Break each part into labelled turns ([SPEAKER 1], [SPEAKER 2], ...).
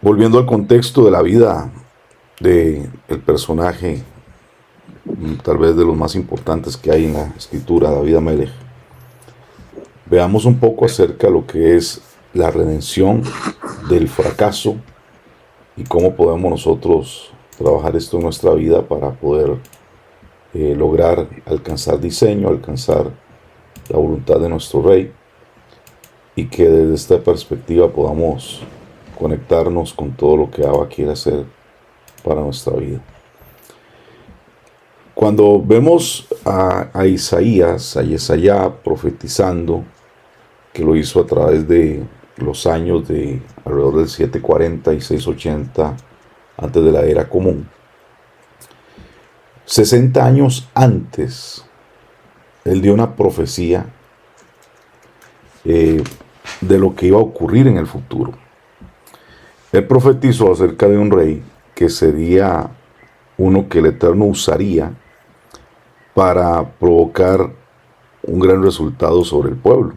[SPEAKER 1] Volviendo al contexto de la vida del personaje, tal vez de los más importantes que hay en la escritura, David Amelech, veamos un poco acerca de lo que es la redención del fracaso y cómo podemos nosotros trabajar esto en nuestra vida para poder lograr alcanzar diseño, alcanzar la voluntad de nuestro Rey, y que desde esta perspectiva podamos conectarnos con todo lo que Abba quiere hacer para nuestra vida. Cuando vemos a Isaías, a Yesaya profetizando, que lo hizo a través de los años de alrededor del 740 y 680 antes de la era común, 60 años antes, él dio una profecía de lo que iba a ocurrir en el futuro. Él profetizó acerca de un rey que sería uno que el Eterno usaría para provocar un gran resultado sobre el pueblo.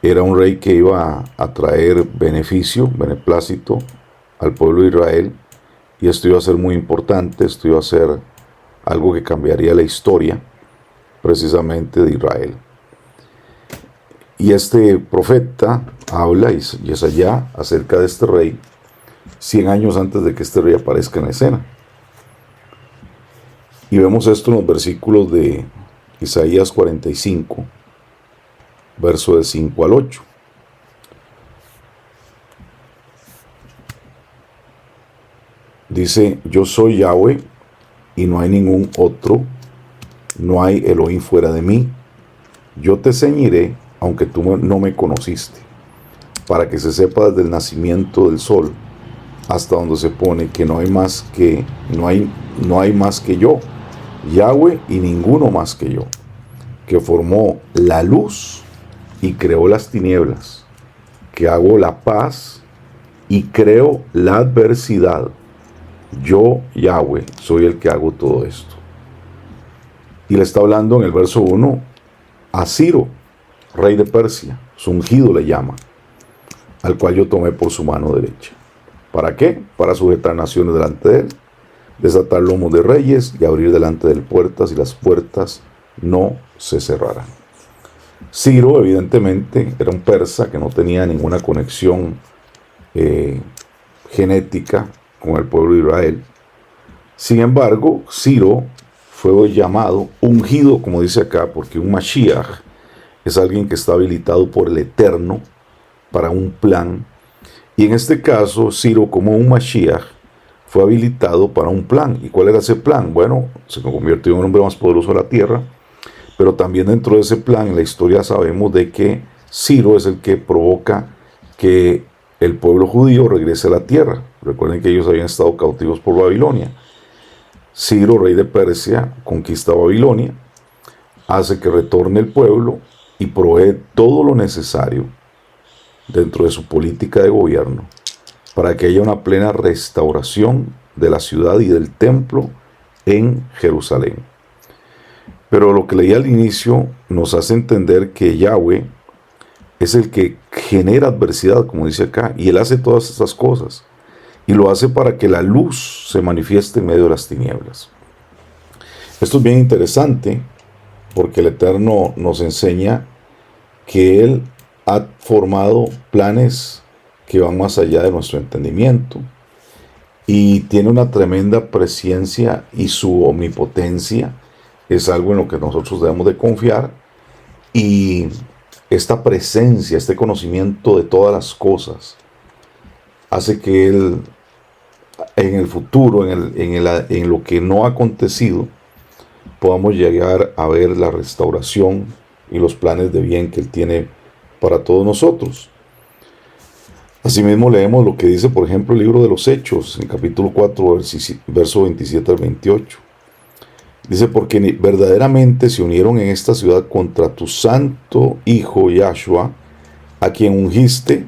[SPEAKER 1] Era un rey que iba a traer beneficio, beneplácito al pueblo de Israel, y esto iba a ser muy importante, esto iba a ser algo que cambiaría la historia precisamente de Israel. Y este profeta habla, y es allá, acerca de este rey, 100 años antes de que este rey aparezca en la escena. Y vemos esto en los versículos de Isaías 45, verso de 5 al 8. Dice: yo soy Yahweh y no hay ningún otro, no hay Elohim fuera de mí. Yo te ceñiré, aunque tú no me conociste, para que se sepa desde el nacimiento del sol hasta donde se pone que no hay más que yo, Yahweh, y ninguno más que yo, que formó la luz y creó las tinieblas, que hago la paz y creo la adversidad. Yo, Yahweh, soy el que hago todo esto. Y le está hablando en el verso 1 a Ciro, rey de Persia, su ungido le llama, al cual yo tomé por su mano derecha. ¿Para qué? Para sujetar naciones delante de él, desatar lomos de reyes y abrir delante de él puertas, y las puertas no se cerrarán. Ciro, evidentemente, era un persa que no tenía ninguna conexión genética con el pueblo de Israel. Sin embargo, Ciro fue llamado ungido, como dice acá, porque un Mashiach es alguien que está habilitado por el Eterno para un plan. Y en este caso, Ciro, como un Mashiach, fue habilitado para un plan. ¿Y cuál era ese plan? Bueno, se convirtió en un hombre más poderoso de la tierra, pero también dentro de ese plan, en la historia sabemos de que Ciro es el que provoca que el pueblo judío regrese a la tierra. Recuerden que ellos habían estado cautivos por Babilonia. Ciro, rey de Persia, conquista Babilonia, hace que retorne el pueblo y provee todo lo necesario dentro de su política de gobierno para que haya una plena restauración de la ciudad y del templo en Jerusalén. Pero lo que leí al inicio nos hace entender que Yahweh es el que genera adversidad, como dice acá, y él hace todas estas cosas, y lo hace para que la luz se manifieste en medio de las tinieblas. Esto es bien interesante, porque el Eterno nos enseña que Él ha formado planes que van más allá de nuestro entendimiento, y tiene una tremenda presciencia, y su omnipotencia es algo en lo que nosotros debemos de confiar. Y esta presencia, este conocimiento de todas las cosas, hace que Él en el futuro, en lo que no ha acontecido, podamos llegar a ver la restauración y los planes de bien que Él tiene para todos nosotros. Asimismo leemos lo que dice, por ejemplo, el libro de los Hechos, en capítulo 4, verso 27 al 28. Dice: porque verdaderamente se unieron en esta ciudad contra tu santo hijo Yahshua, a quien ungiste,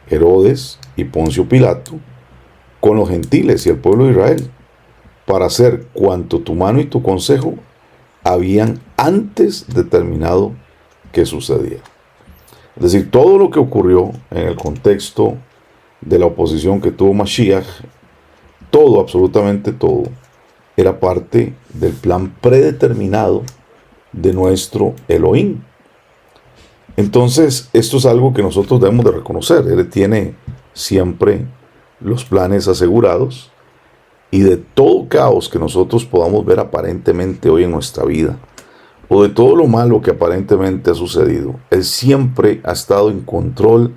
[SPEAKER 1] Herodes y Poncio Pilato, con los gentiles y el pueblo de Israel, para hacer cuanto tu mano y tu consejo habían antes determinado que sucediera. Es decir, todo lo que ocurrió en el contexto de la oposición que tuvo Mashiach, todo, absolutamente todo, era parte del plan predeterminado de nuestro Elohim. Entonces, esto es algo que nosotros debemos de reconocer. Él tiene siempre los planes asegurados, y de todo caos que nosotros podamos ver aparentemente hoy en nuestra vida, o de todo lo malo que aparentemente ha sucedido, Él siempre ha estado en control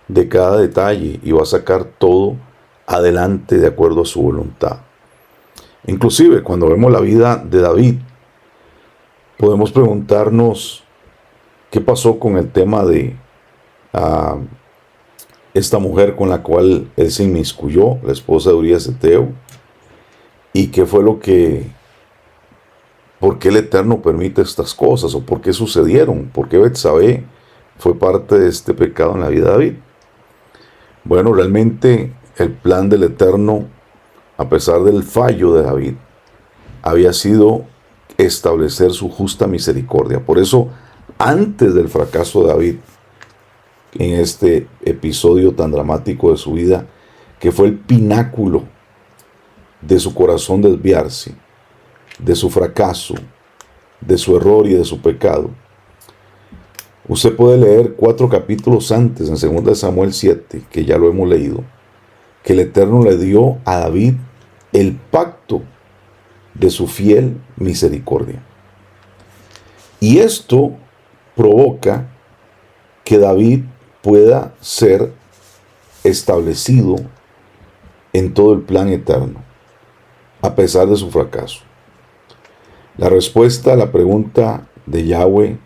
[SPEAKER 1] de cada detalle y va a sacar todo adelante de acuerdo a su voluntad. Inclusive cuando vemos la vida de David, podemos preguntarnos qué pasó con el tema de esta mujer con la cual él se inmiscuyó, la esposa de Urías Eteo, y qué fue por qué el Eterno permite estas cosas, o por qué sucedieron, por qué Betsabé fue parte de este pecado en la vida de David. Bueno, realmente el plan del Eterno, a pesar del fallo de David, había sido establecer su justa misericordia. Por eso, antes del fracaso de David, en este episodio tan dramático de su vida, que fue el pináculo de su corazón desviarse, de su fracaso, de su error y de su pecado, usted puede leer 4 capítulos antes, en 2 Samuel 7, que ya lo hemos leído, que el Eterno le dio a David el pacto de su fiel misericordia. Y esto provoca que David pueda ser establecido en todo el plan eterno, a pesar de su fracaso. La respuesta a la pregunta de Yahweh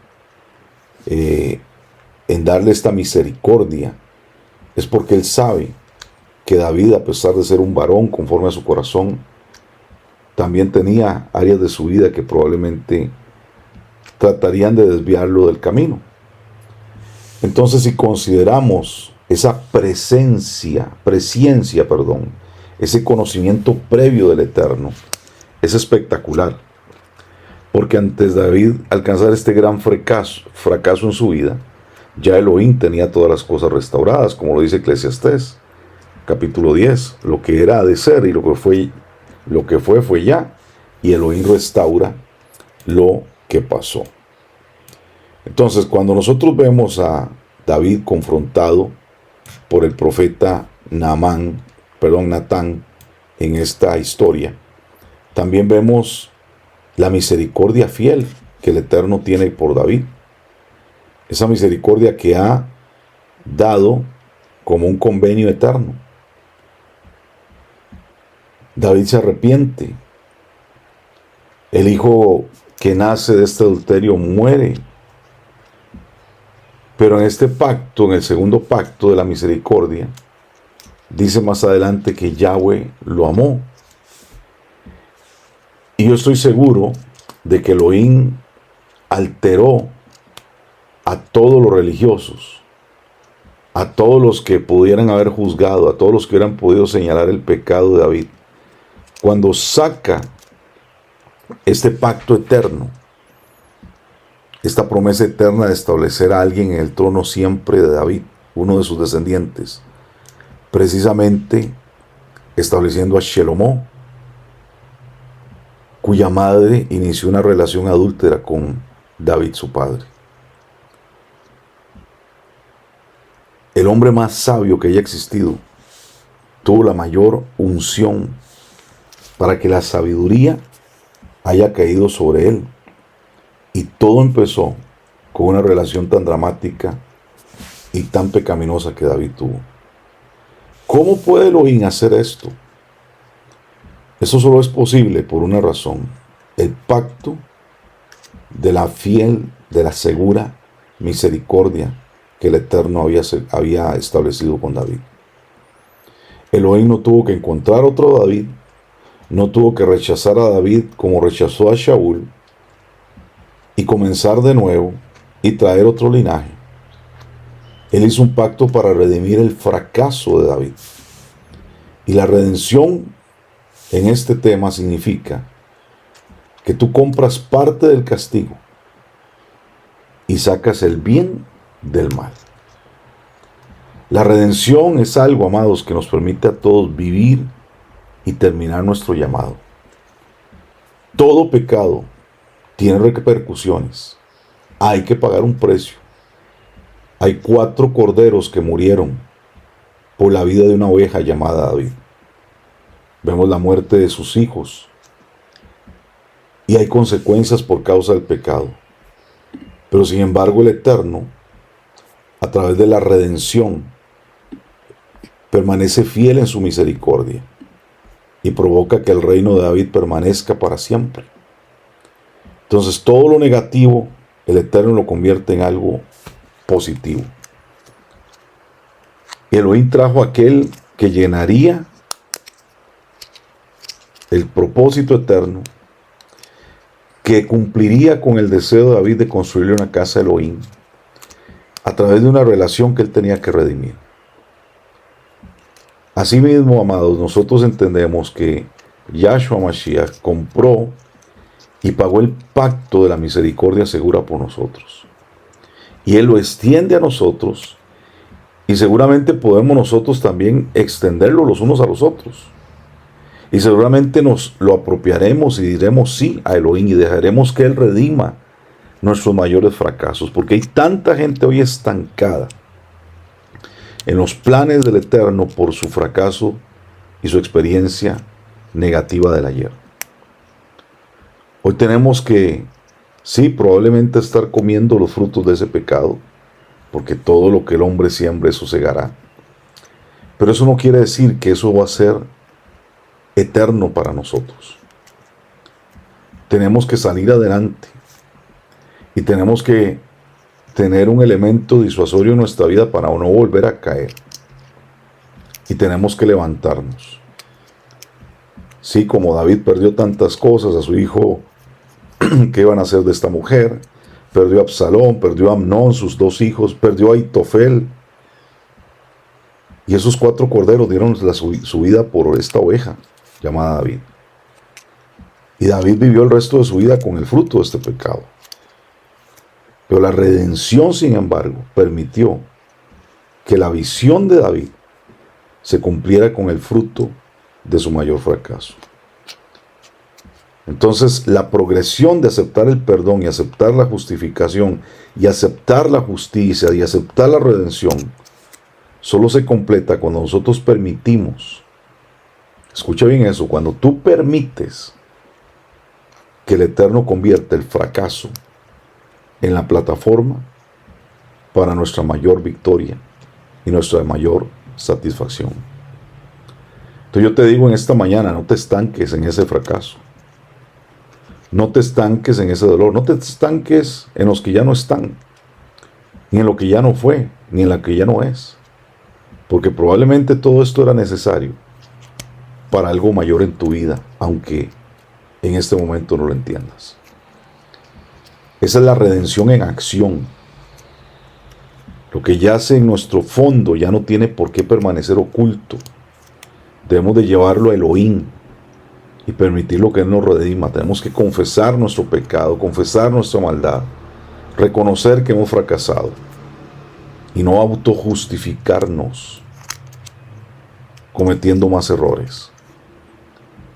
[SPEAKER 1] en darle esta misericordia es porque él sabe que David, a pesar de ser un varón conforme a su corazón, también tenía áreas de su vida que probablemente tratarían de desviarlo del camino. Entonces, si consideramos esa presciencia, ese conocimiento previo del Eterno, es espectacular. Porque antes de David alcanzar este gran fracaso en su vida, ya Elohim tenía todas las cosas restauradas, como lo dice Eclesiastés, capítulo 10. Lo que era de ser y lo que fue ya, y Elohim restaura lo que pasó. Entonces, cuando nosotros vemos a David confrontado por el profeta Natán en esta historia, también vemos la misericordia fiel que el Eterno tiene por David. Esa misericordia que ha dado como un convenio eterno. David se arrepiente. El hijo que nace de este adulterio muere. Pero en este pacto, en el segundo pacto de la misericordia, dice más adelante que Yahweh lo amó. Y yo estoy seguro de que Elohim alteró a todos los religiosos, a todos los que pudieran haber juzgado, a todos los que hubieran podido señalar el pecado de David, cuando saca este pacto eterno, esta promesa eterna de establecer a alguien en el trono siempre de David, uno de sus descendientes, precisamente estableciendo a Shelomó, cuya madre inició una relación adúltera con David, su padre. El hombre más sabio que haya existido tuvo la mayor unción para que la sabiduría haya caído sobre él. Y todo empezó con una relación tan dramática y tan pecaminosa que David tuvo. ¿Cómo puede Elohim hacer esto? Eso solo es posible por una razón: el pacto de la fiel, de la segura misericordia que el Eterno había establecido con David. Elohim no tuvo que encontrar otro David, no tuvo que rechazar a David como rechazó a Shaul y comenzar de nuevo y traer otro linaje. Él hizo un pacto para redimir el fracaso de David. Y la redención en este tema significa que tú compras parte del castigo y sacas el bien del mal. La redención es algo, amados, que nos permite a todos vivir y terminar nuestro llamado. Todo pecado tiene repercusiones. Hay que pagar un precio. Hay 4 corderos que murieron por la vida de una oveja llamada David. Vemos la muerte de sus hijos. Y hay consecuencias por causa del pecado. Pero sin embargo el Eterno, a través de la redención, permanece fiel en su misericordia y provoca que el reino de David permanezca para siempre. Entonces todo lo negativo, el Eterno lo convierte en algo positivo. Elohim trajo aquel que llenaría el propósito eterno, que cumpliría con el deseo de David de construirle una casa a Elohim a través de una relación que él tenía que redimir. Asimismo, amados, nosotros entendemos que Yahshua Mashiach compró y pagó el pacto de la misericordia segura por nosotros. Y Él lo extiende a nosotros y seguramente podemos nosotros también extenderlo los unos a los otros. Y seguramente nos lo apropiaremos y diremos sí a Elohim y dejaremos que Él redima nuestros mayores fracasos. Porque hay tanta gente hoy estancada en los planes del Eterno por su fracaso y su experiencia negativa del ayer. Hoy tenemos que, sí, probablemente estar comiendo los frutos de ese pecado, porque todo lo que el hombre siembre, eso segará. Pero eso no quiere decir que eso va a ser eterno para nosotros. Tenemos que salir adelante y tenemos que tener un elemento disuasorio en nuestra vida para no volver a caer. Y tenemos que levantarnos. Sí, como David perdió tantas cosas, a su hijo, ¿qué iban a hacer de esta mujer? Perdió a Absalón, perdió a Amnón, sus 2 hijos, perdió a Ahitofel. Y esos 4 corderos dieron su vida por esta oveja llamada David. Y David vivió el resto de su vida con el fruto de este pecado. Pero la redención, sin embargo, permitió que la visión de David se cumpliera con el fruto de su mayor fracaso. Entonces, la progresión de aceptar el perdón y aceptar la justificación y aceptar la justicia y aceptar la redención solo se completa cuando nosotros permitimos, escucha bien eso, cuando tú permites que el Eterno convierta el fracaso en la plataforma para nuestra mayor victoria y nuestra mayor satisfacción. Entonces yo te digo en esta mañana, no te estanques en ese fracaso. No te estanques en ese dolor. No te estanques en los que ya no están, ni en lo que ya no fue, ni en la que ya no es. Porque probablemente todo esto era necesario para algo mayor en tu vida, aunque en este momento no lo entiendas. Esa es la redención en acción. Lo que yace en nuestro fondo ya no tiene por qué permanecer oculto. Debemos de llevarlo a Elohim y permitirlo que Él nos redima. Tenemos que confesar nuestro pecado, confesar nuestra maldad, reconocer que hemos fracasado y no autojustificarnos cometiendo más errores.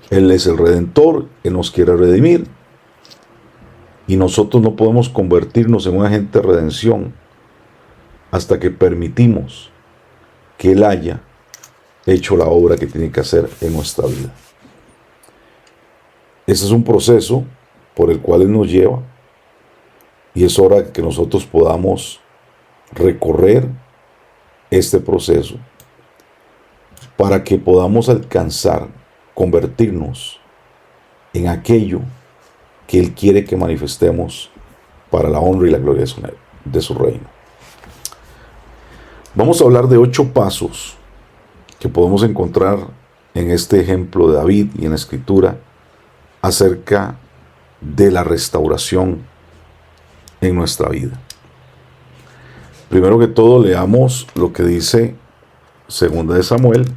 [SPEAKER 1] Él es el Redentor, Él nos quiere redimir y nosotros no podemos convertirnos en un agente de redención hasta que permitimos que Él haya hecho la obra que tiene que hacer en nuestra vida. Ese es un proceso por el cual Él nos lleva y es hora que nosotros podamos recorrer este proceso para que podamos alcanzar, convertirnos en aquello que Él quiere que manifestemos para la honra y la gloria de su reino. Vamos a hablar de 8 pasos que podemos encontrar en este ejemplo de David y en la Escritura acerca de la restauración en nuestra vida. Primero que todo, leamos lo que dice 2 de Samuel,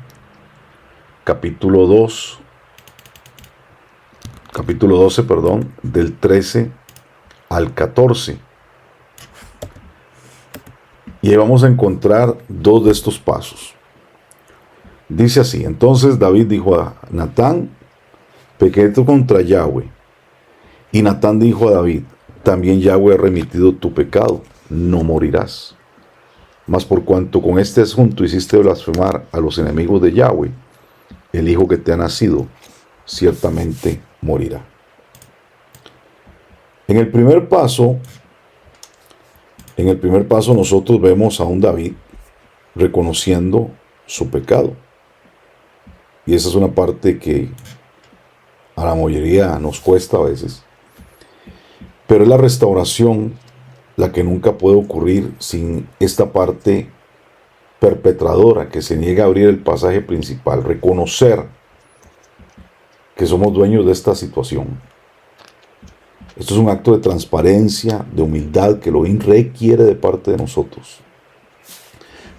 [SPEAKER 1] capítulo 12, del 13 al 14. Y ahí vamos a encontrar dos de estos pasos. Dice así: entonces David dijo a Natán, pequé contra Yahweh. Y Natán dijo a David, también Yahweh ha remitido tu pecado, no morirás. Mas por cuanto con este asunto hiciste blasfemar a los enemigos de Yahweh, el hijo que te ha nacido ciertamente morirá. En el primer paso nosotros vemos a un David reconociendo su pecado. Y esa es una parte que a la mayoría nos cuesta a veces. Pero es la restauración la que nunca puede ocurrir sin esta parte perpetradora que se niega a abrir el pasaje principal, reconocer que somos dueños de esta situación. Esto es un acto de transparencia, de humildad que Elohim requiere de parte de nosotros.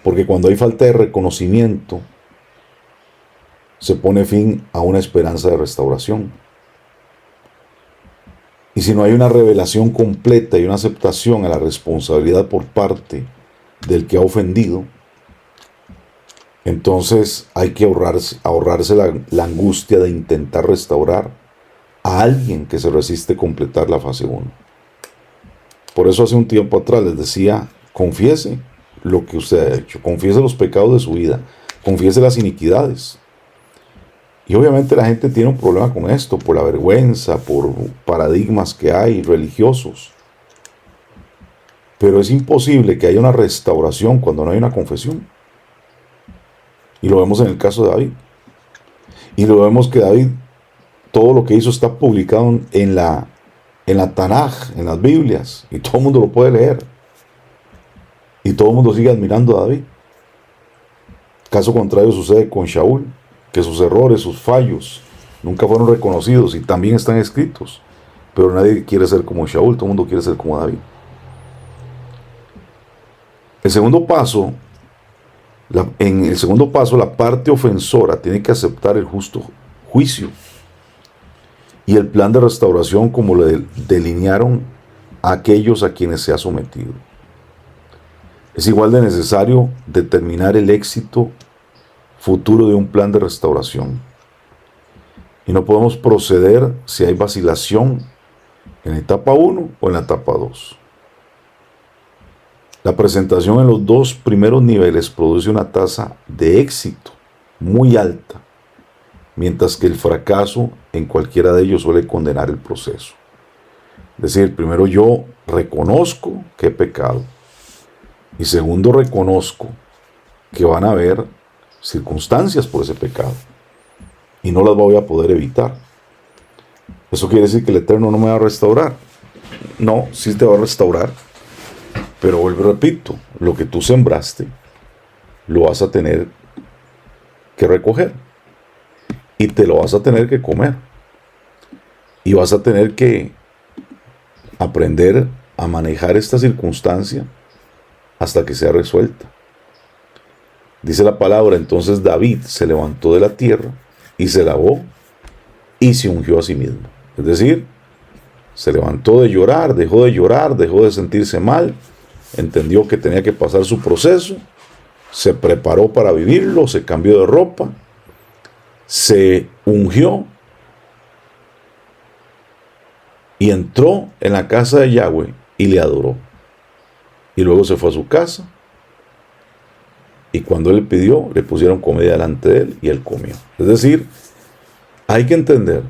[SPEAKER 1] Porque cuando hay falta de reconocimiento, se pone fin a una esperanza de restauración. Y si no hay una revelación completa y una aceptación a la responsabilidad por parte del que ha ofendido, entonces hay que ahorrarse la angustia de intentar restaurar a alguien que se resiste a completar la fase 1. Por eso hace un tiempo atrás les decía, confiese lo que usted ha hecho, confiese los pecados de su vida, confiese las iniquidades. Y obviamente la gente tiene un problema con esto, por la vergüenza, por paradigmas que hay religiosos. Pero es imposible que haya una restauración cuando no hay una confesión. Y lo vemos en el caso de David. Y lo vemos que David, todo lo que hizo está publicado en la Tanaj, en las Biblias. Y todo el mundo lo puede leer. Y todo el mundo sigue admirando a David. Caso contrario sucede con Shaul, que sus errores, sus fallos, nunca fueron reconocidos y también están escritos. Pero nadie quiere ser como Shaul, todo el mundo quiere ser como David. En el segundo paso, la parte ofensora tiene que aceptar el justo juicio y el plan de restauración como lo delinearon a aquellos a quienes se ha sometido. Es igual de necesario determinar el éxito futuro de un plan de restauración. Y no podemos proceder si hay vacilación en la etapa 1 o en la etapa 2. La presentación en los dos primeros niveles produce una tasa de éxito muy alta, mientras que el fracaso en cualquiera de ellos suele condenar el proceso. Es decir, primero yo reconozco que he pecado y segundo reconozco que van a haber circunstancias por ese pecado y no las voy a poder evitar. ¿Eso quiere decir que el Eterno no me va a restaurar? No, sí te va a restaurar, pero vuelvo y repito, lo que tú sembraste lo vas a tener que recoger y te lo vas a tener que comer y vas a tener que aprender a manejar esta circunstancia hasta que sea resuelta. Dice la palabra, entonces David se levantó de la tierra y se lavó y se ungió a sí mismo. Es decir, se levantó de llorar, dejó de sentirse mal, entendió que tenía que pasar su proceso, se preparó para vivirlo, se cambió de ropa, se ungió y entró en la casa de Yahweh y le adoró. Y luego se fue a su casa. Y cuando él pidió, le pusieron comida delante de él y él comió. Es decir, hay que entender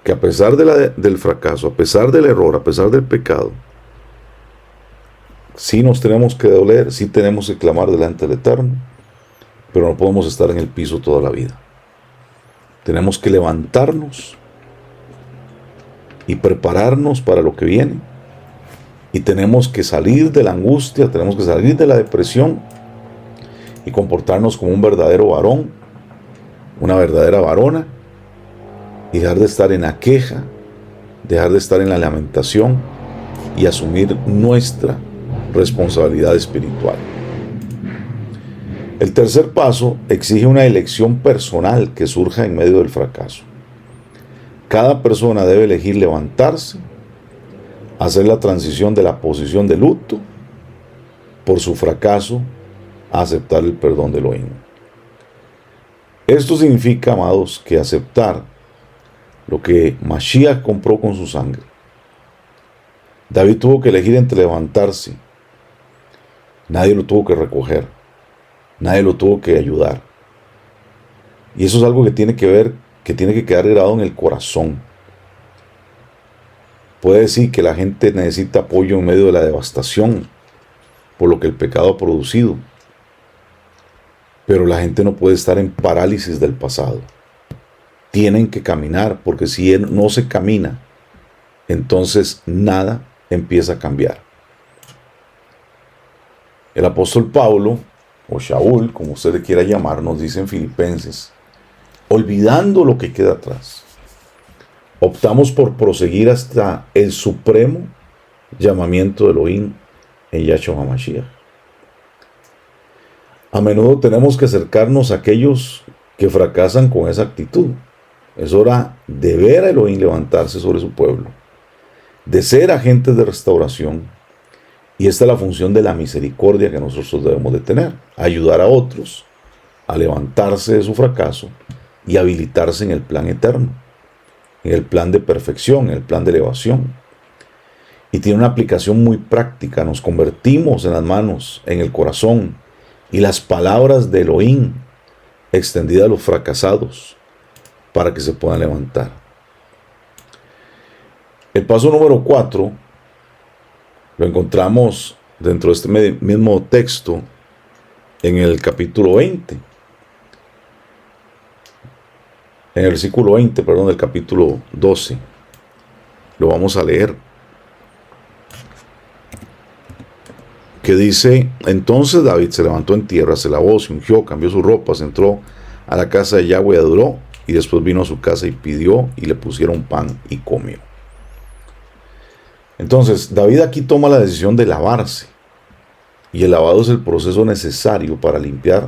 [SPEAKER 1] que a pesar del fracaso, a pesar del error, a pesar del pecado, sí nos tenemos que doler, sí tenemos que clamar delante del Eterno, pero no podemos estar en el piso toda la vida. Tenemos que levantarnos y prepararnos para lo que viene. Y tenemos que salir de la angustia, tenemos que salir de la depresión y comportarnos como un verdadero varón, una verdadera varona, y dejar de estar en la queja, dejar de estar en la lamentación y asumir nuestra responsabilidad espiritual. El tercer paso exige una elección personal que surja en medio del fracaso. Cada persona debe elegir levantarse, hacer la transición de la posición de luto por su fracaso a aceptar el perdón de Elohim. Esto significa, amados, que aceptar lo que Mashiach compró con su sangre. David tuvo que elegir entre levantarse. Nadie lo tuvo que recoger. Nadie lo tuvo que ayudar. Y eso es algo que tiene que quedar grabado en el corazón. Puede decir que la gente necesita apoyo en medio de la devastación por lo que el pecado ha producido. Pero la gente no puede estar en parálisis del pasado. Tienen que caminar, porque si no se camina, entonces nada empieza a cambiar. El apóstol Pablo, o Shaul, como usted le quiera llamar, nos dice en Filipenses: olvidando lo que queda atrás, optamos por proseguir hasta el supremo llamamiento de Elohim en Yahshua HaMashiach. A menudo tenemos que acercarnos a aquellos que fracasan con esa actitud. Es hora de ver a Elohim levantarse sobre su pueblo, de ser agentes de restauración. Y esta es la función de la misericordia que nosotros debemos de tener: ayudar a otros a levantarse de su fracaso y habilitarse en el plan eterno, en el plan de perfección, en el plan de elevación. Y tiene una aplicación muy práctica. Nos convertimos en las manos, en el corazón y las palabras de Elohim extendidas a los fracasados para que se puedan levantar. El paso número 4 lo encontramos dentro de este mismo texto en el capítulo 20. En el versículo 20, del capítulo 12. Lo vamos a leer. Que dice: entonces David se levantó en tierra, se lavó, se ungió, cambió sus ropas, entró a la casa de Yahweh y adoró, y después vino a su casa y pidió, y le pusieron pan y comió. Entonces, David aquí toma la decisión de lavarse, y el lavado es el proceso necesario para limpiar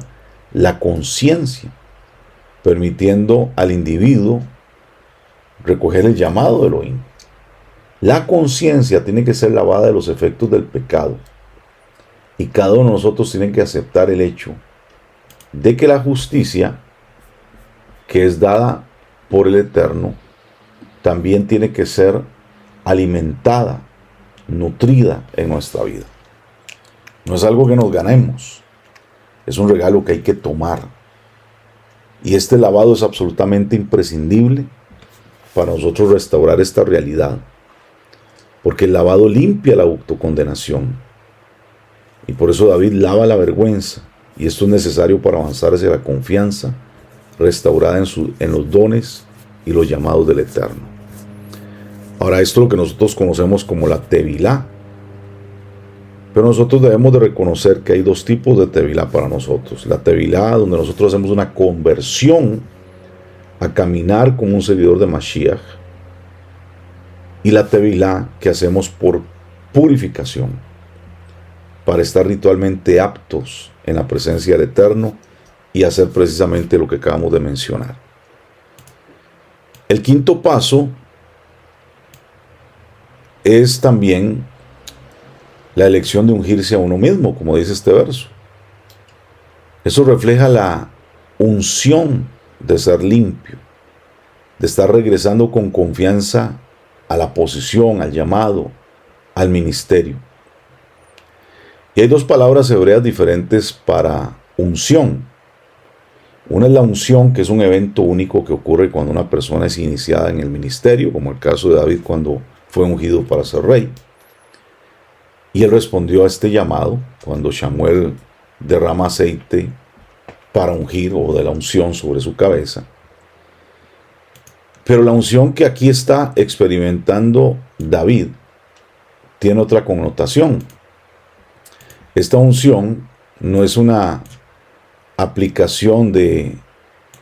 [SPEAKER 1] la conciencia, permitiendo al individuo recoger el llamado de Elohim. La conciencia tiene que ser lavada de los efectos del pecado, y cada uno de nosotros tiene que aceptar el hecho de que la justicia que es dada por el Eterno también tiene que ser alimentada, nutrida en nuestra vida. No es algo que nos ganemos, es un regalo que hay que tomar. Y este lavado es absolutamente imprescindible para nosotros restaurar esta realidad, porque el lavado limpia la autocondenación. Y por eso David lava la vergüenza, y esto es necesario para avanzar hacia la confianza restaurada en los dones y los llamados del Eterno. Ahora, esto es lo que nosotros conocemos como la Tevilá. Pero nosotros debemos de reconocer que hay dos tipos de Tevilá para nosotros. La Tevilá, donde nosotros hacemos una conversión a caminar como un seguidor de Mashiach. Y la Tevilá que hacemos por purificación, para estar ritualmente aptos en la presencia del Eterno y hacer precisamente lo que acabamos de mencionar. El quinto paso es también la elección de ungirse a uno mismo, como dice este verso. Eso refleja la unción de ser limpio, de estar regresando con confianza a la posición, al llamado, al ministerio. Y hay dos palabras hebreas diferentes para unción. Una es la unción, que es un evento único que ocurre cuando una persona es iniciada en el ministerio, como el caso de David cuando fue ungido para ser rey. Y él respondió a este llamado cuando Samuel derrama aceite para ungir, o de la unción sobre su cabeza. Pero la unción que aquí está experimentando David tiene otra connotación. Esta unción no es una aplicación de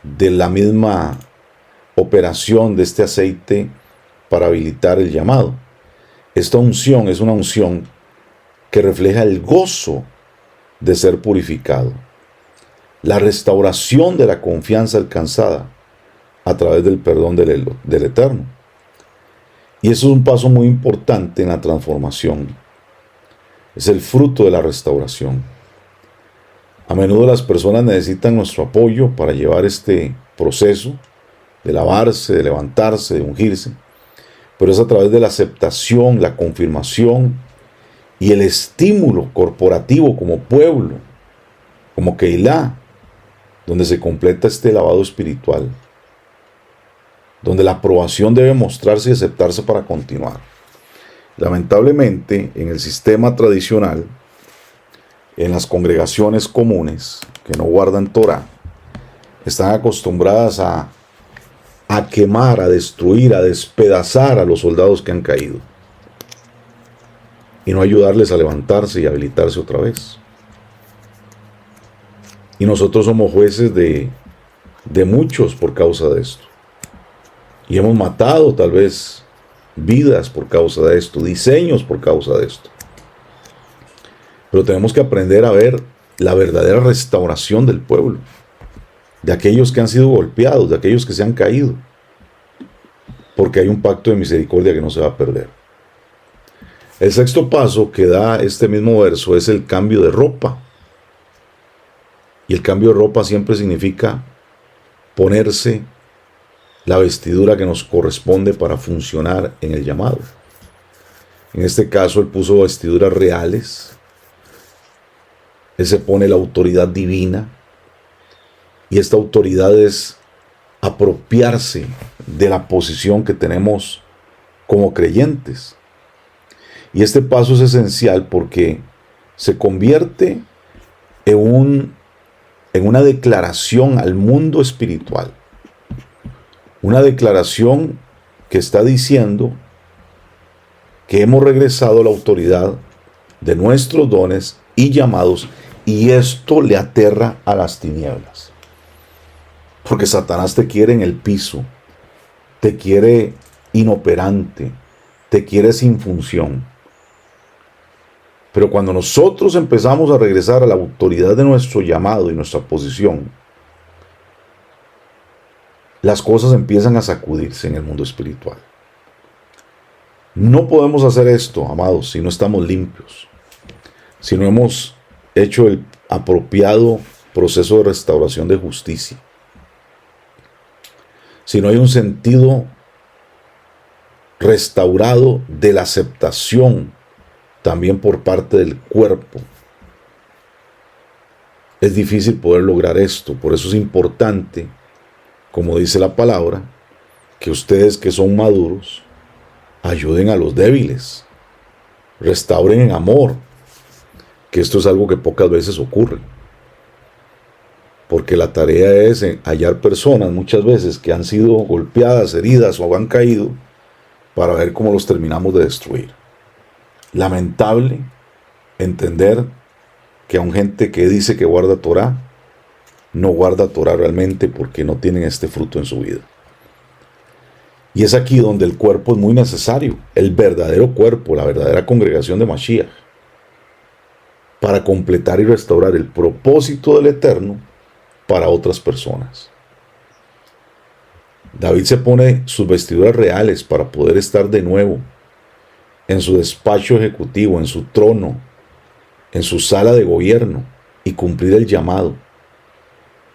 [SPEAKER 1] la misma operación de este aceite para habilitar el llamado. Esta unción es una unción que refleja el gozo de ser purificado, la restauración de la confianza alcanzada a través del perdón del Eterno. Y eso es un paso muy importante en la transformación. Es el fruto de la restauración. A menudo las personas necesitan nuestro apoyo para llevar este proceso de lavarse, de levantarse, de ungirse, pero es a través de la aceptación, la confirmación y el estímulo corporativo como pueblo, como Keilah, donde se completa este lavado espiritual, donde la aprobación debe mostrarse y aceptarse para continuar. Lamentablemente, en el sistema tradicional, en las congregaciones comunes que no guardan Torah, están acostumbradas a quemar, a destruir, a despedazar a los soldados que han caído y no ayudarles a levantarse y habilitarse otra vez. Y nosotros somos jueces de muchos por causa de esto. Y hemos matado tal vez vidas por causa de esto, diseños por causa de esto. Pero tenemos que aprender a ver la verdadera restauración del pueblo, de aquellos que han sido golpeados, de aquellos que se han caído, porque hay un pacto de misericordia que no se va a perder. El sexto paso que da este mismo verso es el cambio de ropa. Y el cambio de ropa siempre significa ponerse la vestidura que nos corresponde para funcionar en el llamado. En este caso, él puso vestiduras reales. Él se pone la autoridad divina. Y esta autoridad es apropiarse de la posición que tenemos como creyentes. Y este paso es esencial porque se convierte en una declaración al mundo espiritual. Una declaración que está diciendo que hemos regresado a la autoridad de nuestros dones y llamados, y esto le aterra a las tinieblas. Porque Satanás te quiere en el piso, te quiere inoperante, te quiere sin función. Pero cuando nosotros empezamos a regresar a la autoridad de nuestro llamado y nuestra posición, las cosas empiezan a sacudirse en el mundo espiritual. No podemos hacer esto, amados, si no estamos limpios, si no hemos hecho el apropiado proceso de restauración de justicia, si no hay un sentido restaurado de la aceptación también por parte del cuerpo. Es difícil poder lograr esto, por eso es importante, como dice la palabra, que ustedes que son maduros ayuden a los débiles, restauren en amor, que esto es algo que pocas veces ocurre. Porque la tarea es hallar personas muchas veces que han sido golpeadas, heridas o han caído para ver cómo los terminamos de destruir. Lamentable entender que aún gente que dice que guarda Torah, no guarda Torah realmente porque no tienen este fruto en su vida. Y es aquí donde el cuerpo es muy necesario, el verdadero cuerpo, la verdadera congregación de Mashiach, para completar y restaurar el propósito del Eterno para otras personas. David se pone sus vestiduras reales para poder estar de nuevo en su despacho ejecutivo, en su trono, en su sala de gobierno y cumplir el llamado.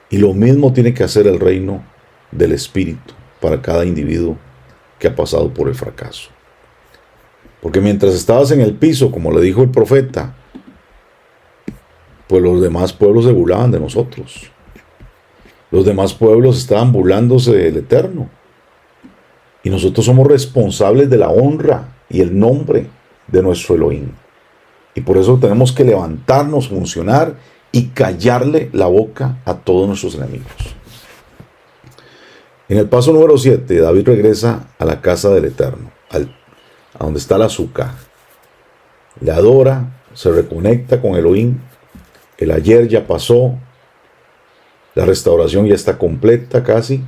[SPEAKER 1] Y lo mismo tiene que hacer el reino del Espíritu para cada individuo que ha pasado por el fracaso. Porque mientras estabas en el piso, como le dijo el profeta, pues los demás pueblos se burlaban de nosotros. Los demás pueblos estaban burlándose del Eterno. Y nosotros somos responsables de la honra y el nombre de nuestro Elohim. Y por eso tenemos que levantarnos, funcionar y callarle la boca a todos nuestros enemigos. En el paso número 7, David regresa a la casa del Eterno, a donde está el azúcar. Le adora, se reconecta con Elohim. El ayer ya pasó. La restauración ya está completa casi.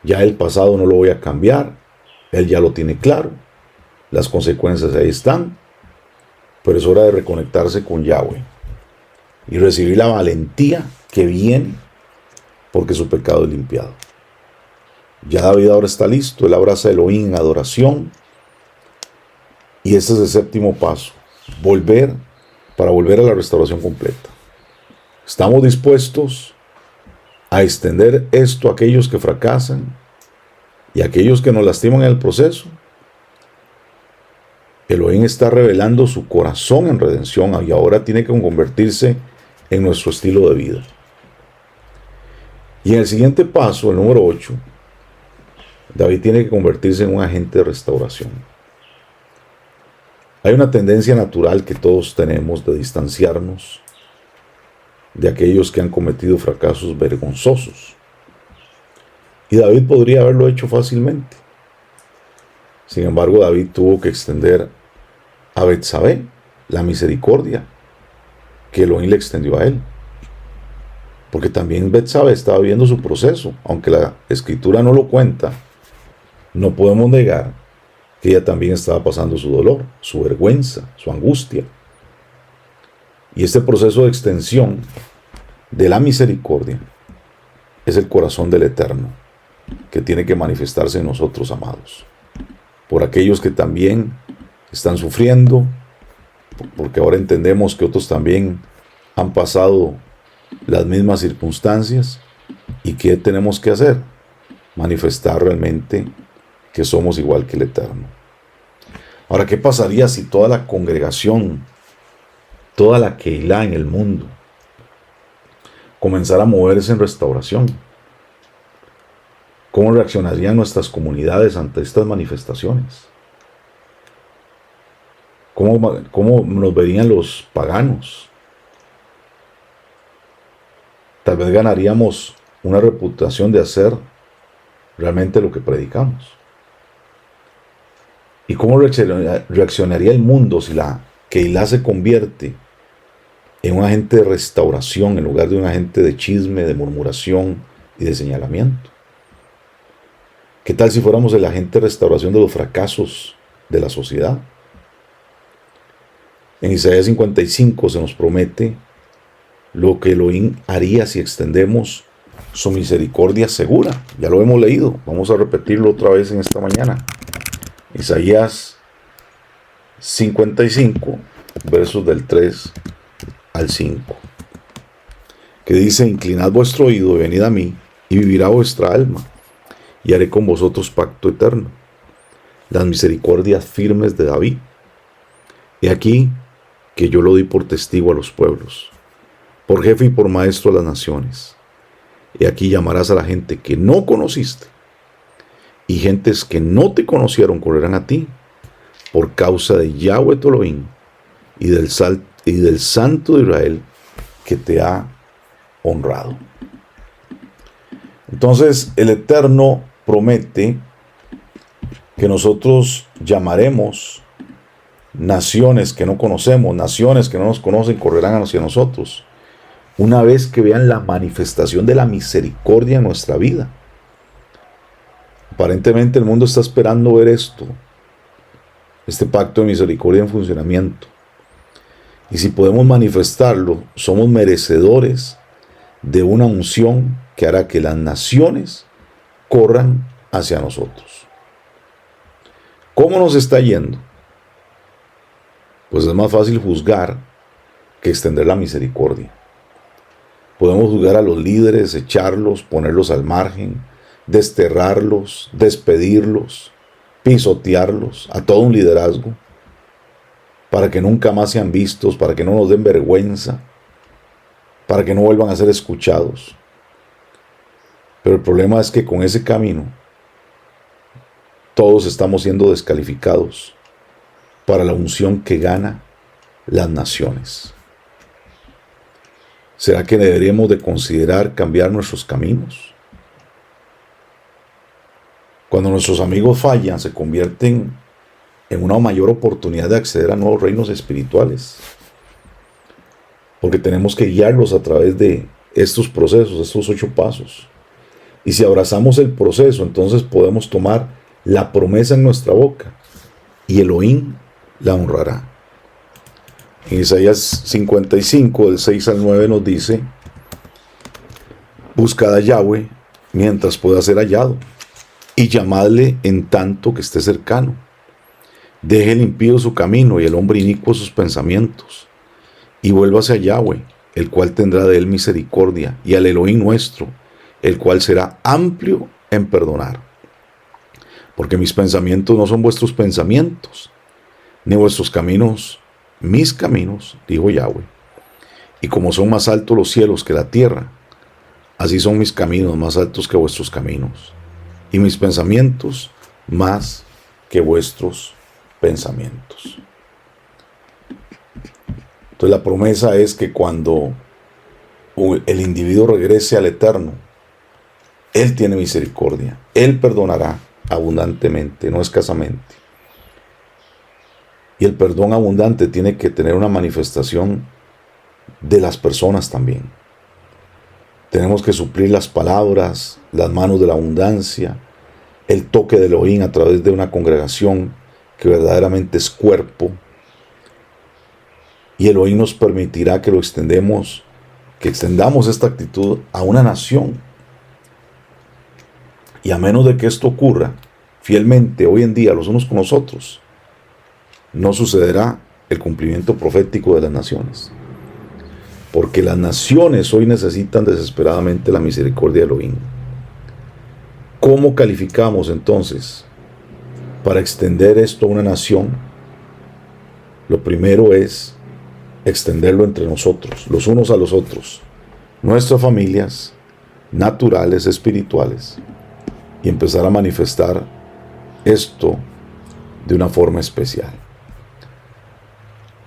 [SPEAKER 1] Ya el pasado no lo voy a cambiar. Él ya lo tiene claro. Las consecuencias ahí están. Pero es hora de reconectarse con Yahweh y recibir la valentía que viene porque su pecado es limpiado. Ya David ahora está listo. Él abraza a Elohim en adoración. Y este es el séptimo paso. para volver a la restauración completa. Estamos dispuestos a extender esto a aquellos que fracasan y a aquellos que nos lastiman en el proceso. Elohim está revelando su corazón en redención y ahora tiene que convertirse en nuestro estilo de vida. Y en el siguiente paso, el número 8, David tiene que convertirse en un agente de restauración. Hay una tendencia natural que todos tenemos de distanciarnos de aquellos que han cometido fracasos vergonzosos. Y David podría haberlo hecho fácilmente. Sin embargo, David tuvo que extender a Betsabé la misericordia que Elohim le extendió a él. Porque también Betsabé estaba viviendo su proceso. Aunque la escritura no lo cuenta, no podemos negar que ella también estaba pasando su dolor, su vergüenza, su angustia. Y este proceso de extensión de la misericordia es el corazón del Eterno que tiene que manifestarse en nosotros, amados. Por aquellos que también están sufriendo, porque ahora entendemos que otros también han pasado las mismas circunstancias. ¿Y qué tenemos que hacer? Manifestar realmente que somos igual que el Eterno. Ahora, ¿qué pasaría si toda la congregación, toda la Keilah en el mundo, comenzara a moverse en restauración? ¿Cómo reaccionarían nuestras comunidades ante estas manifestaciones? ¿Cómo nos verían los paganos? Tal vez ganaríamos una reputación de hacer realmente lo que predicamos. ¿Y cómo reaccionaría el mundo si la Keilah se convierte en un agente de restauración en lugar de un agente de chisme, de murmuración y de señalamiento? ¿Qué tal si fuéramos el agente de restauración de los fracasos de la sociedad? En Isaías 55 se nos promete lo que Elohim haría si extendemos su misericordia segura. Ya lo hemos leído, vamos a repetirlo otra vez en esta mañana. Isaías 55, versos del 3 al 5, que dice: inclinad vuestro oído y venid a mí, y vivirá vuestra alma, y haré con vosotros pacto eterno, las misericordias firmes de David. He aquí que yo lo di por testigo a los pueblos, por jefe y por maestro a las naciones. He aquí llamarás a la gente que no conociste, y gentes que no te conocieron correrán a ti, por causa de Yahweh tu Elohim y del Santo de Israel que te ha honrado. Entonces el Eterno promete que nosotros llamaremos naciones que no conocemos, naciones que no nos conocen, correrán hacia nosotros, una vez que vean la manifestación de la misericordia en nuestra vida. Aparentemente el mundo está esperando ver esto, este pacto de misericordia en funcionamiento. Y si podemos manifestarlo, somos merecedores de una unción que hará que las naciones corran hacia nosotros. ¿Cómo nos está yendo? Pues es más fácil juzgar que extender la misericordia. Podemos juzgar a los líderes, echarlos, ponerlos al margen, desterrarlos, despedirlos, pisotearlos, a todo un liderazgo, para que nunca más sean vistos, para que no nos den vergüenza, para que no vuelvan a ser escuchados. Pero el problema es que con ese camino todos estamos siendo descalificados para la unción que gana las naciones. ¿Será que deberíamos de considerar cambiar nuestros caminos? Cuando nuestros amigos fallan, se convierten en una mayor oportunidad de acceder a nuevos reinos espirituales. Porque tenemos que guiarlos a través de estos procesos, estos 8 pasos. Y si abrazamos el proceso, entonces podemos tomar la promesa en nuestra boca y Elohim la honrará. En Isaías 55, del 6 al 9 nos dice: buscad a Yahweh mientras pueda ser hallado, y llamadle en tanto que esté cercano. Deje el impío su camino y el hombre inicuo sus pensamientos, y vuélvase a Yahweh, el cual tendrá de él misericordia, y al Elohim nuestro, el cual será amplio en perdonar. Porque mis pensamientos no son vuestros pensamientos, ni vuestros caminos mis caminos, dijo Yahweh. Y como son más altos los cielos que la tierra, así son mis caminos más altos que vuestros caminos, y mis pensamientos más que vuestros pensamientos. Entonces la promesa es que cuando el individuo regrese al Eterno, Él tiene misericordia, Él perdonará abundantemente, no escasamente. Y el perdón abundante tiene que tener una manifestación de las personas también. Tenemos que suplir las palabras, las manos de la abundancia, el toque de Elohim a través de una congregación que verdaderamente es cuerpo. Y Elohim nos permitirá que extendamos esta actitud a una nación. Y a menos de que esto ocurra fielmente hoy en día los unos con los otros, no sucederá el cumplimiento profético de las naciones. Porque las naciones hoy necesitan desesperadamente la misericordia de Elohim. ¿Cómo calificamos entonces para extender esto a una nación? Lo primero es extenderlo entre nosotros, los unos a los otros, nuestras familias naturales, espirituales, y empezar a manifestar esto de una forma especial.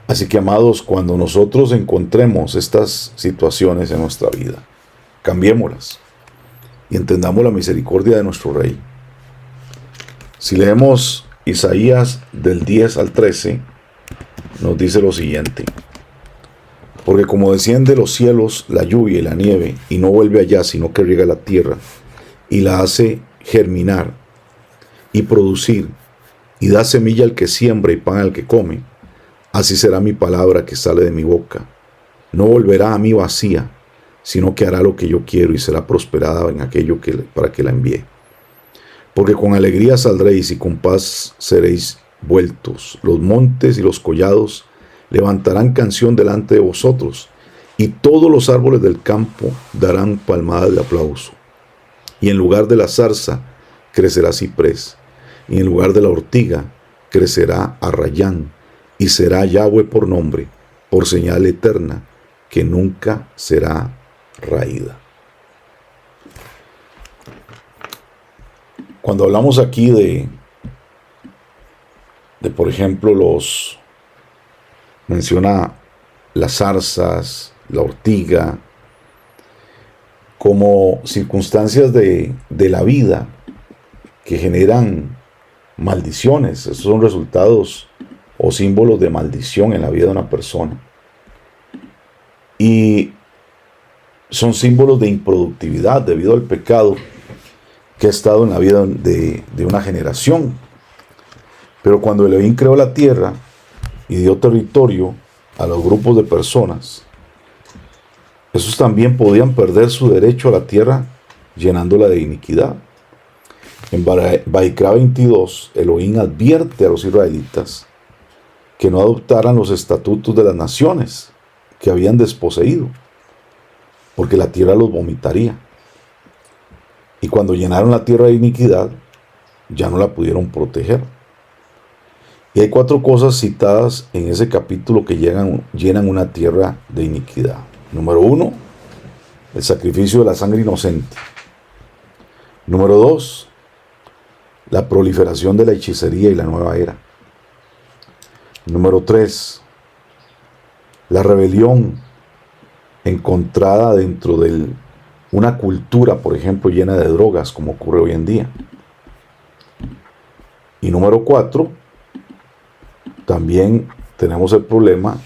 [SPEAKER 1] Así que, amados, cuando nosotros encontremos estas situaciones en nuestra vida, cambiémoslas y entendamos la misericordia de nuestro Rey. Si leemos Isaías del 10 al 13, nos dice lo siguiente: porque como desciende de los cielos la lluvia y la nieve, y no vuelve allá, sino que riega la tierra, y la hace germinar, y producir, y da semilla al que siembra y pan al que come, así será mi palabra que sale de mi boca. No volverá a mí vacía, sino que hará lo que yo quiero, y será prosperada en aquello para que la envíe. Porque con alegría saldréis, y con paz seréis vueltos. Los montes y los collados levantarán canción delante de vosotros, y todos los árboles del campo darán palmadas de aplauso. Y en lugar de la zarza crecerá ciprés, y en lugar de la ortiga crecerá arrayán, y será Yahweh por nombre, por señal eterna, que nunca será raída. Cuando hablamos aquí de por ejemplo, menciona las zarzas, la ortiga, como circunstancias de la vida que generan maldiciones. Esos son resultados o símbolos de maldición en la vida de una persona. Y son símbolos de improductividad debido al pecado que ha estado en la vida de una generación. Pero cuando Elohim creó la tierra y dio territorio a los grupos de personas, esos también podían perder su derecho a la tierra llenándola de iniquidad. En Baikra 22, Elohim advierte a los israelitas que no adoptaran los estatutos de las naciones que habían desposeído, porque la tierra los vomitaría. Y cuando llenaron la tierra de iniquidad, ya no la pudieron proteger. Y hay 4 cosas citadas en ese capítulo que llenan una tierra de iniquidad. Número 1, el sacrificio de la sangre inocente. Número 2, la proliferación de la hechicería y la nueva era. Número 3, la rebelión encontrada dentro de una cultura, por ejemplo, llena de drogas, como ocurre hoy en día. Y número 4, también tenemos el problema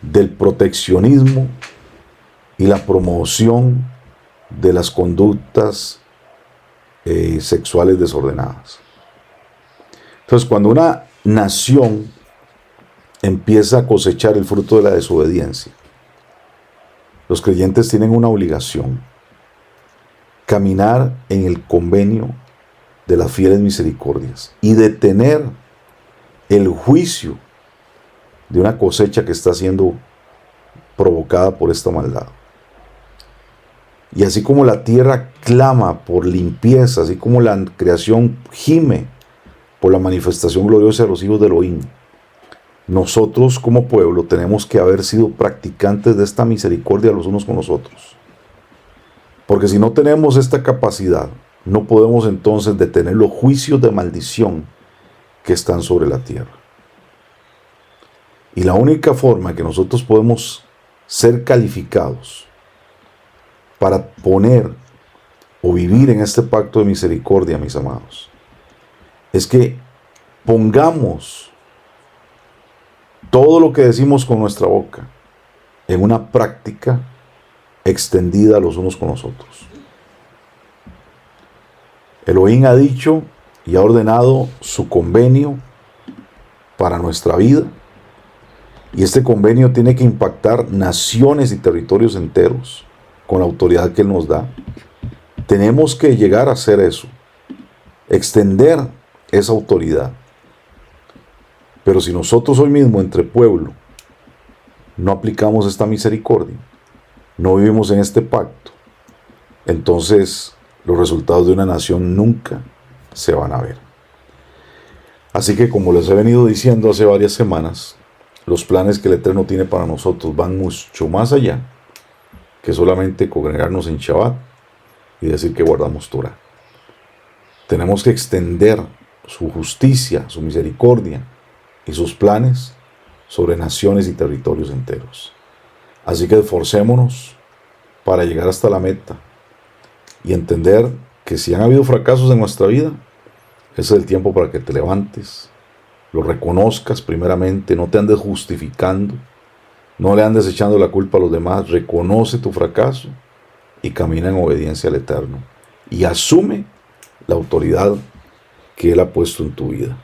[SPEAKER 1] del proteccionismo y la promoción de las conductas sexuales desordenadas. Entonces, cuando una nación empieza a cosechar el fruto de la desobediencia, los creyentes tienen una obligación: caminar en el convenio de las fieles misericordias y detener el juicio de una cosecha que está siendo provocada por esta maldad. Y así como la tierra clama por limpieza, así como la creación gime por la manifestación gloriosa de los hijos de Elohim, nosotros como pueblo tenemos que haber sido practicantes de esta misericordia los unos con los otros. Porque si no tenemos esta capacidad, no podemos entonces detener los juicios de maldición que están sobre la tierra. Y la única forma que nosotros podemos ser calificados para poner o vivir en este pacto de misericordia, mis amados, es que pongamos todo lo que decimos con nuestra boca en una práctica extendida los unos con los otros. Elohim ha dicho y ha ordenado su convenio para nuestra vida, y este convenio tiene que impactar naciones y territorios enteros con la autoridad que Él nos da. Tenemos que llegar a hacer eso, extender esa autoridad. Pero si nosotros hoy mismo entre pueblo no aplicamos esta misericordia, no vivimos en este pacto, entonces los resultados de una nación nunca se van a ver. Así que, como les he venido diciendo hace varias semanas, los planes que el Eterno tiene para nosotros van mucho más allá que solamente congregarnos en Shabbat y decir que guardamos Torah. Tenemos que extender su justicia, su misericordia y sus planes sobre naciones y territorios enteros. Así que esforcémonos para llegar hasta la meta y entender que si han habido fracasos en nuestra vida, ese es el tiempo para que te levantes, lo reconozcas primeramente, no te andes justificando, no le andes echando la culpa a los demás, reconoce tu fracaso y camina en obediencia al Eterno y asume la autoridad que Él ha puesto en tu vida.